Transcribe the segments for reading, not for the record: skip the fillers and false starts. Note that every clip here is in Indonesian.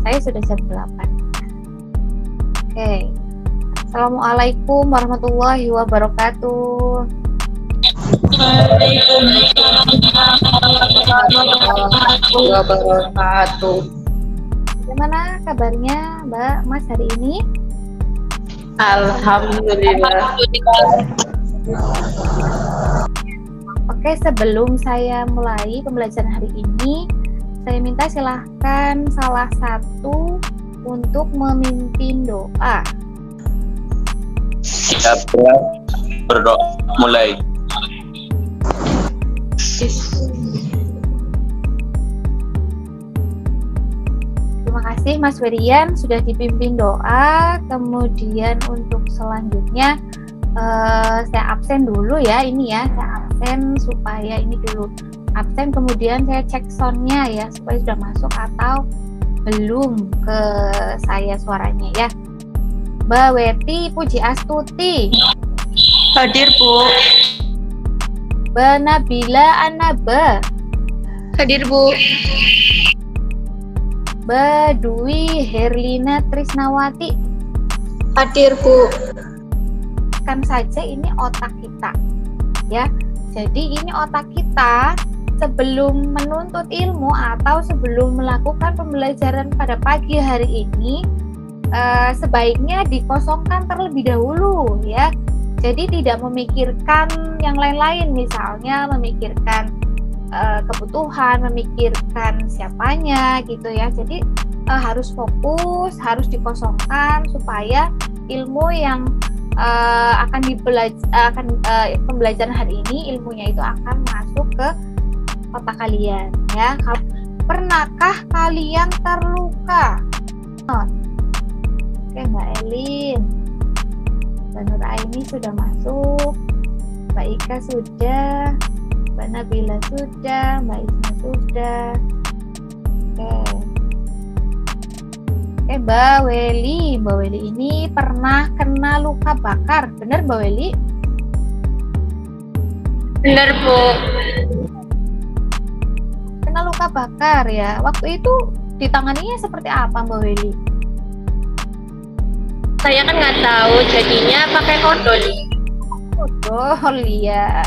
Saya sudah jam 8. Oke. Assalamualaikum warahmatullahi wabarakatuh. Waalaikumsalam warahmatullahi wabarakatuh. Bagaimana kabarnya Mbak Mas hari ini? Alhamdulillah. Oke, sebelum saya mulai pembelajaran hari ini, saya minta silahkan salah satu untuk memimpin doa. Siapa berdoa mulai? Terima kasih Mas Werian sudah dipimpin doa. Kemudian untuk selanjutnya saya absen dulu ya, ini ya, saya absen supaya ini dulu absen, kemudian saya cek soundnya ya supaya sudah masuk atau belum ke saya suaranya ya. Mbak Weti Puji Astuti Hadir, Bu. Mbak Nabila Anaba Hadir, Bu. Mbak Dwi Herlina Trisnawati. Hadir, Bu. Kan saja ini otak kita ya. Jadi ini otak kita sebelum menuntut ilmu atau sebelum melakukan pembelajaran pada pagi hari ini sebaiknya dikosongkan terlebih dahulu ya. Jadi tidak memikirkan yang lain-lain, misalnya memikirkan kebutuhan, memikirkan siapanya gitu ya. Jadi harus fokus, harus dikosongkan supaya ilmu yang pembelajaran hari ini, ilmunya itu akan masuk ke otak kalian ya. Pernahkah kalian terluka? Oke, Mbak Elin, Mbak Nur Aini sudah masuk, Mbak Ika sudah, Mbak Nabila sudah, Mbak Isma sudah. Oke, Mbak Weli ini pernah kena luka bakar, benar Mbak Weli? Benar, Bu. Kena luka bakar ya. Waktu itu ditanganinya seperti apa Mbak Weli? Saya kan nggak tahu, jadinya pakai kodol. Kodol ya.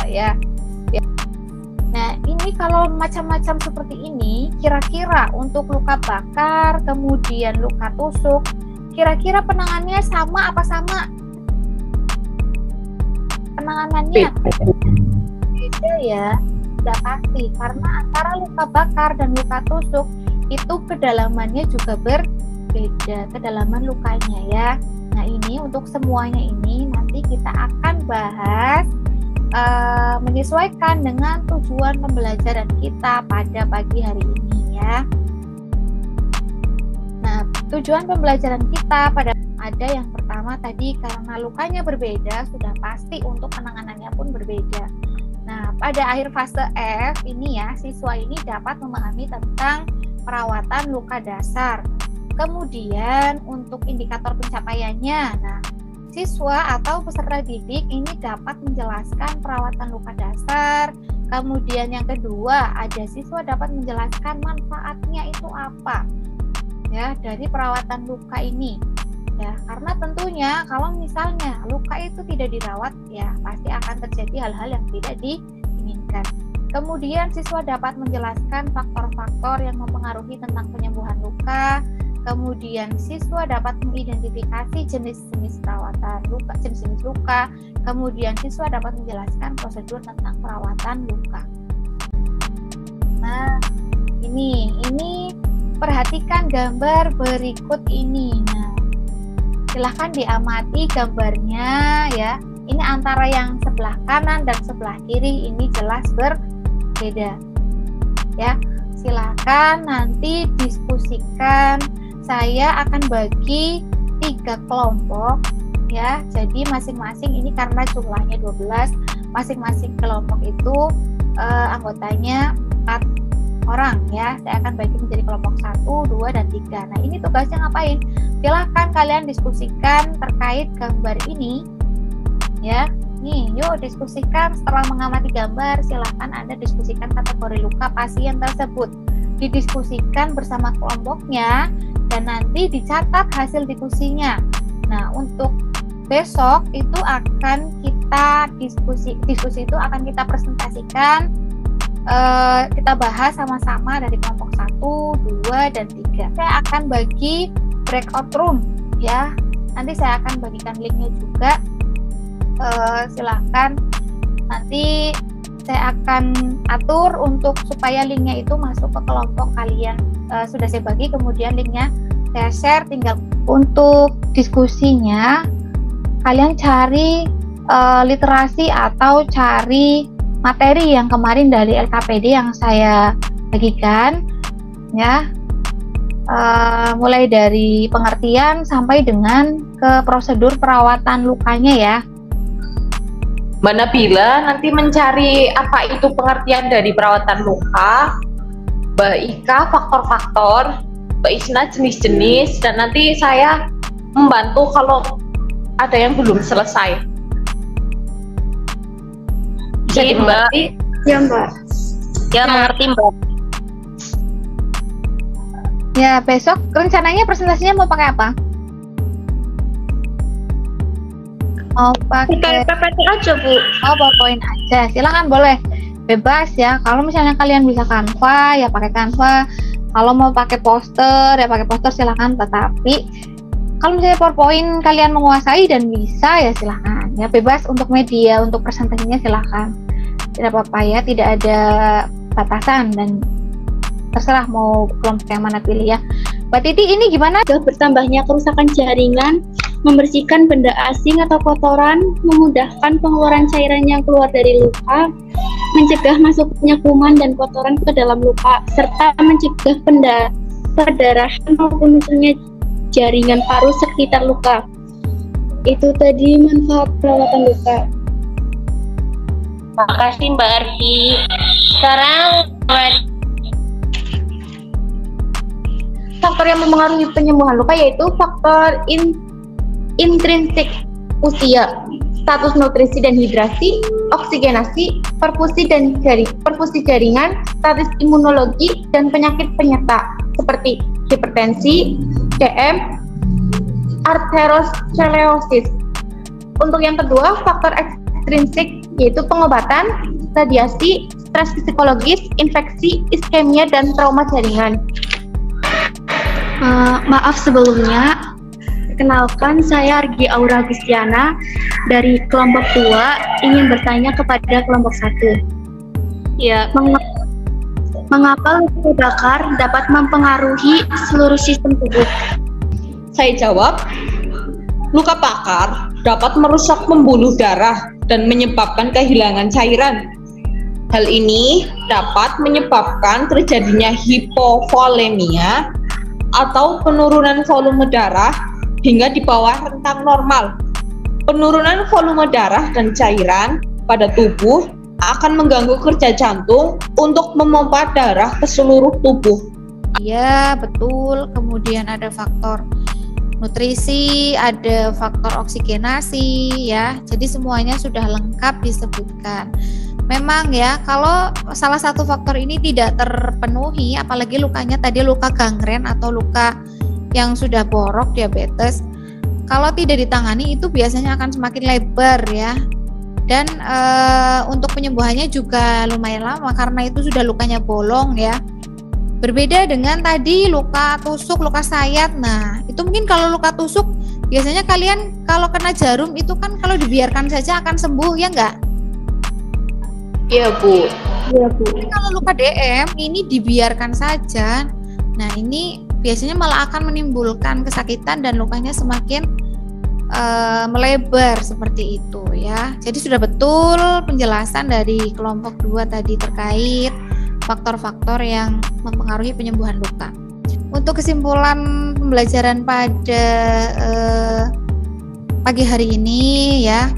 Nah, ini kalau macam-macam seperti ini, kira-kira untuk luka bakar, kemudian luka tusuk, kira-kira penanganannya sama apa sama? Penanganannya beda ya, tidak pasti, karena antara luka bakar dan luka tusuk itu kedalamannya juga berbeda, kedalaman lukanya ya. Nah, ini untuk semuanya ini nanti kita akan bahas menyesuaikan dengan tujuan pembelajaran kita pada pagi hari ini ya. Nah, tujuan pembelajaran kita ada yang pertama tadi, karena lukanya berbeda, sudah pasti untuk penanganannya pun berbeda. Nah, pada akhir fase F ini ya, siswa ini dapat memahami tentang perawatan luka dasar. Kemudian untuk indikator pencapaiannya, nah, siswa atau peserta didik ini dapat menjelaskan perawatan luka dasar. Kemudian yang kedua, ada siswa dapat menjelaskan manfaatnya itu apa ya dari perawatan luka ini ya. Karena tentunya kalau misalnya luka itu tidak dirawat ya, pasti akan terjadi hal-hal yang tidak diinginkan. Kemudian siswa dapat menjelaskan faktor-faktor yang mempengaruhi tentang penyembuhan luka. Kemudian siswa dapat mengidentifikasi jenis-jenis perawatan luka, jenis-jenis luka. Kemudian siswa dapat menjelaskan prosedur tentang perawatan luka. Nah, ini perhatikan gambar berikut ini. Nah, silahkan diamati gambarnya ya. Ini antara yang sebelah kanan dan sebelah kiri ini jelas berbeda. Ya, silahkan nanti diskusikan. Saya akan bagi 3 kelompok ya. Jadi masing-masing ini karena jumlahnya 12, masing-masing kelompok itu anggotanya 4 orang ya. Saya akan bagi menjadi kelompok 1, 2, dan 3. Nah, ini tugasnya ngapain? Silahkan kalian diskusikan terkait gambar ini ya. Nih, yuk diskusikan. Setelah mengamati gambar, silahkan Anda diskusikan kategori luka pasien tersebut. Didiskusikan bersama kelompoknya. dan nanti dicatat hasil diskusinya. Nah, untuk besok itu akan kita diskusi itu akan kita presentasikan, kita bahas sama-sama dari kelompok 1, 2, dan 3. Saya akan bagi breakout room ya. Nanti saya akan bagikan linknya juga. Silahkan nanti saya akan atur untuk supaya linknya itu masuk ke kelompok kalian. Sudah saya bagi, kemudian linknya saya share. Tinggal untuk diskusinya kalian cari literasi atau cari materi yang kemarin dari LKPD yang saya bagikan ya, mulai dari pengertian sampai dengan ke prosedur perawatan lukanya ya. Mbak Nabila nanti mencari apa itu pengertian dari perawatan luka, Mbak Ika faktor-faktor, Mbak Isna jenis-jenis, dan nanti saya membantu kalau ada yang belum selesai. Bisa dimengerti? Ya Mbak. Ya mengerti Mbak. Ya, besok rencananya presentasinya mau pakai apa? Mau pakai PPT aja Bu. Oh, PowerPoint aja. Silakan, boleh. Bebas ya. Kalau misalnya kalian bisa Canva, ya pakai Canva. Kalau mau pakai poster, ya pakai poster silakan. Tetapi kalau misalnya PowerPoint kalian menguasai dan bisa, ya silakan. Ya bebas untuk media, untuk presentasinya silakan. Tidak apa-apa ya, tidak ada batasan dan terserah mau kelompok yang mana pilih ya. Mbak Titi, ini gimana? Bertambahnya kerusakan jaringan, membersihkan benda asing atau kotoran, memudahkan pengeluaran cairan yang keluar dari luka, mencegah masuknya kuman dan kotoran ke dalam luka, serta mencegah perdarahan maupun munculnya jaringan paru sekitar luka. Itu tadi manfaat perawatan luka. Makasih Mbak Ardi. Sekarang Faktor yang mempengaruhi penyembuhan luka yaitu faktor intrinsik, usia, status nutrisi dan hidrasi, oksigenasi, perfusi jaringan, status imunologi, dan penyakit penyerta seperti hipertensi, DM, arteriosklerosis. Untuk yang kedua, faktor ekstrinsik yaitu pengobatan, radiasi, stres psikologis, infeksi, iskemia, dan trauma jaringan. Maaf sebelumnya, kenalkan saya Argi Aura Agustiana dari kelompok 2 ingin bertanya kepada kelompok 1. ya Mengapa luka bakar dapat mempengaruhi seluruh sistem tubuh? Saya jawab, luka bakar dapat merusak pembuluh darah dan menyebabkan kehilangan cairan. Hal ini dapat menyebabkan terjadinya hipovolemia atau penurunan volume darah hingga di bawah rentang normal. Penurunan volume darah dan cairan pada tubuh akan mengganggu kerja jantung untuk memompa darah ke seluruh tubuh. Iya, betul. Kemudian ada faktor nutrisi, ada faktor oksigenasi ya. Jadi semuanya sudah lengkap disebutkan. Memang ya, kalau salah satu faktor ini tidak terpenuhi, apalagi lukanya tadi luka gangren atau luka yang sudah borok, diabetes, kalau tidak ditangani itu biasanya akan semakin lebar ya. Dan untuk penyembuhannya juga lumayan lama karena itu sudah lukanya bolong ya. Berbeda dengan tadi luka tusuk, luka sayat. Nah, itu mungkin kalau luka tusuk biasanya kalian kalau kena jarum itu kan kalau dibiarkan saja akan sembuh ya enggak? Iya Bu. Iya Bu. Tapi kalau luka DM ini dibiarkan saja. Nah, ini biasanya malah akan menimbulkan kesakitan dan lukanya semakin melebar seperti itu ya. Jadi sudah betul penjelasan dari kelompok 2 tadi terkait faktor-faktor yang mempengaruhi penyembuhan luka. Untuk kesimpulan pembelajaran pada pagi hari ini ya,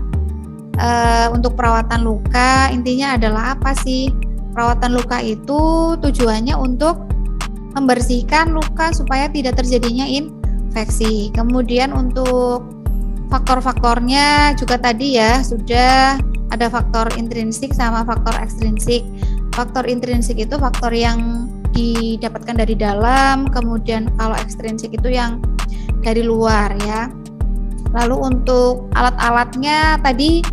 untuk perawatan luka intinya adalah apa sih? Perawatan luka itu tujuannya untuk membersihkan luka supaya tidak terjadinya infeksi. Kemudian untuk faktor-faktornya juga tadi ya sudah ada faktor intrinsik sama faktor ekstrinsik. Faktor intrinsik itu faktor yang didapatkan dari dalam, kemudian kalau ekstrinsik itu yang dari luar ya. Lalu untuk alat-alatnya tadi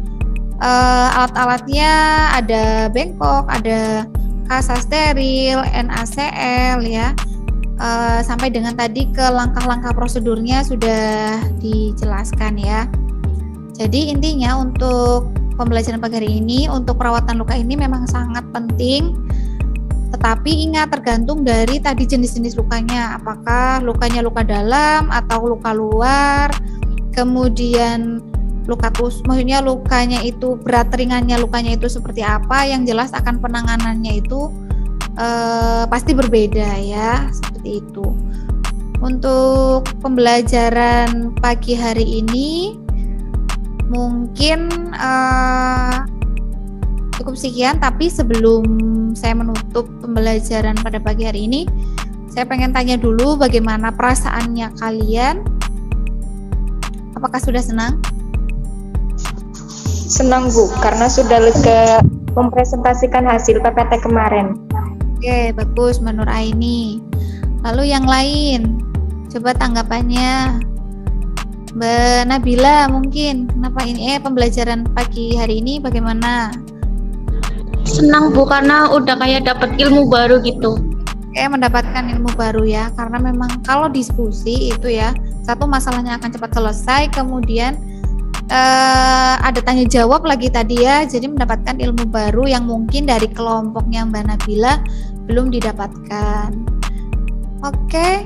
alat-alatnya ada bengkok, ada kasa steril, NaCl ya. Sampai dengan tadi ke langkah-langkah prosedurnya sudah dijelaskan ya. Jadi intinya untuk pembelajaran pagi hari ini, untuk perawatan luka ini memang sangat penting. Tetapi ingat, tergantung dari tadi jenis-jenis lukanya. Apakah lukanya luka dalam atau luka luar. Kemudian maksudnya lukanya itu berat ringannya, lukanya itu seperti apa. Yang jelas akan penanganannya itu pasti berbeda ya, seperti itu. Untuk pembelajaran pagi hari ini mungkin cukup sekian, tapi sebelum saya menutup pembelajaran pada pagi hari ini, saya pengen tanya dulu bagaimana perasaannya kalian. Apakah sudah senang? Senang Bu, karena sudah lega mempresentasikan hasil PPT kemarin. Oke, bagus Mbak Nur Aini. Lalu yang lain, coba tanggapannya. Mbak Nabila mungkin, kenapa ini pembelajaran pagi hari ini bagaimana? Senang Bu, karena udah kayak dapat ilmu baru gitu. Mendapatkan ilmu baru ya, karena memang kalau diskusi itu ya, satu masalahnya akan cepat selesai, kemudian ada tanya jawab lagi tadi ya, jadi mendapatkan ilmu baru yang mungkin dari kelompoknya Mbak Nabila belum didapatkan. Oke.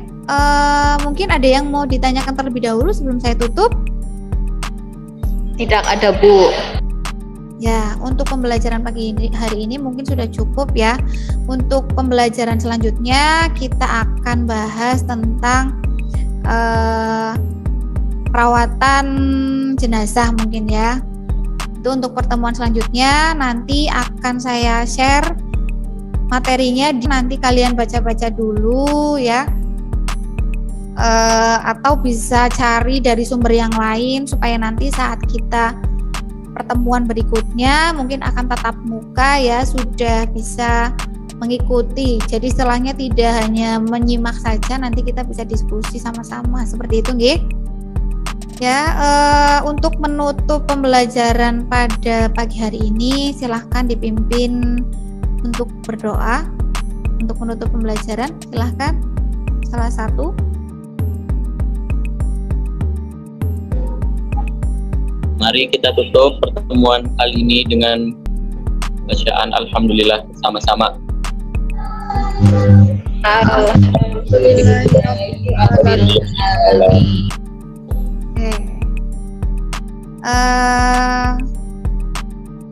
Mungkin ada yang mau ditanyakan terlebih dahulu sebelum saya tutup? Tidak ada Bu. Ya, untuk pembelajaran pagi hari ini mungkin sudah cukup ya. Untuk pembelajaran selanjutnya kita akan bahas tentang perawatan jenazah mungkin ya. Itu untuk pertemuan selanjutnya, nanti akan saya share materinya, nanti kalian baca-baca dulu ya. Atau bisa cari dari sumber yang lain supaya nanti saat kita pertemuan berikutnya mungkin akan tatap muka ya, sudah bisa mengikuti. Jadi setelahnya tidak hanya menyimak saja, nanti kita bisa diskusi sama-sama seperti itu nggih. Ya, untuk menutup pembelajaran pada pagi hari ini silahkan dipimpin untuk berdoa. Untuk menutup pembelajaran silahkan salah satu. Mari kita tutup pertemuan kali ini dengan bacaan Alhamdulillah sama-sama.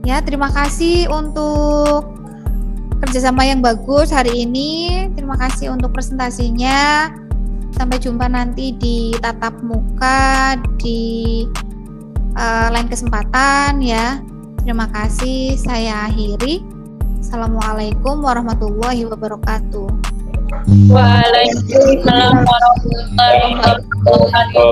Ya, terima kasih untuk kerjasama yang bagus hari ini. Terima kasih untuk presentasinya. Sampai jumpa nanti di tatap muka di lain kesempatan ya. Terima kasih, saya akhiri. Assalamualaikum warahmatullahi wabarakatuh. Waalaikumsalam warahmatullahi wabarakatuh.